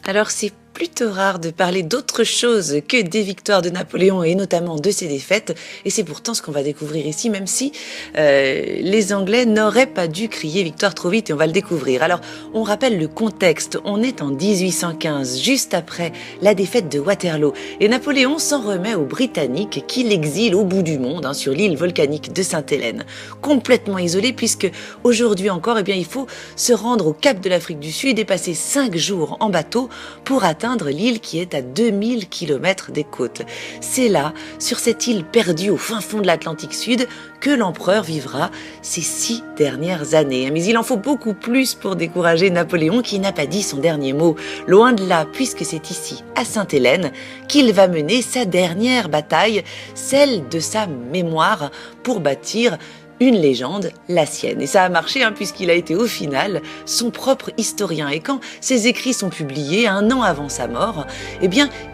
Alors c'est plutôt rare de parler d'autre chose que des victoires de Napoléon et notamment de ses défaites, et c'est pourtant ce qu'on va découvrir ici, même si les Anglais n'auraient pas dû crier victoire trop vite, et on va le découvrir. Alors on rappelle le contexte, on est en 1815, juste après la défaite de Waterloo, et Napoléon s'en remet aux Britanniques qui l'exilent au bout du monde, sur l'île volcanique de Sainte-Hélène, complètement isolée puisque aujourd'hui encore, il faut se rendre au cap de l'Afrique du Sud et passer 5 jours en bateau pour atteindre l'île qui est à 2000 km des côtes. C'est là, sur cette île perdue au fin fond de l'Atlantique Sud, que l'empereur vivra ces 6 dernières années. Mais il en faut beaucoup plus pour décourager Napoléon qui n'a pas dit son dernier mot. Loin de là, puisque c'est ici, à Sainte-Hélène, qu'il va mener sa dernière bataille, celle de sa mémoire, pour bâtir une légende, la sienne. Et ça a marché puisqu'il a été au final son propre historien. Et quand ses écrits sont publiés 1 an avant sa mort,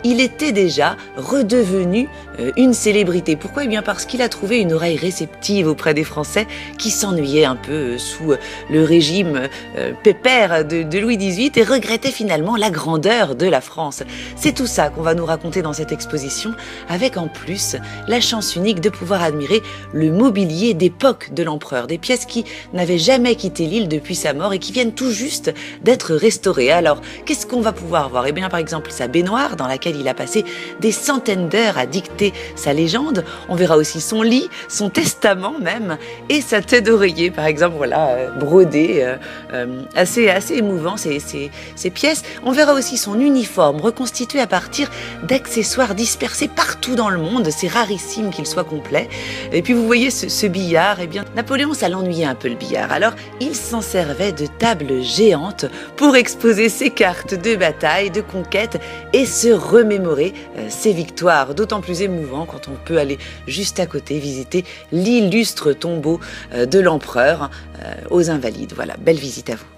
il était déjà redevenu une célébrité. Pourquoi ? Parce qu'il a trouvé une oreille réceptive auprès des Français qui s'ennuyaient un peu sous le régime pépère de Louis XVIII et regrettaient finalement la grandeur de la France. C'est tout ça qu'on va nous raconter dans cette exposition, avec en plus la chance unique de pouvoir admirer le mobilier d'époque de l'empereur, des pièces qui n'avaient jamais quitté l'île depuis sa mort et qui viennent tout juste d'être restaurées. Alors, qu'est-ce qu'on va pouvoir voir ? Par exemple, sa baignoire dans laquelle il a passé des centaines d'heures à dicter sa légende. On verra aussi son lit, son testament même, et sa tête d'oreiller, par exemple, brodée, assez émouvant ces pièces. On verra aussi son uniforme reconstitué à partir d'accessoires dispersés partout dans le monde. C'est rarissime qu'il soit complet. Et puis vous voyez ce billard, Napoléon, ça l'ennuyait un peu le billard. Alors, il s'en servait de tables géantes pour exposer ses cartes de bataille, de conquête et se remémorer ses victoires. D'autant plus émouvant quand on peut aller juste à côté visiter l'illustre tombeau de l'empereur aux Invalides. Voilà, belle visite à vous.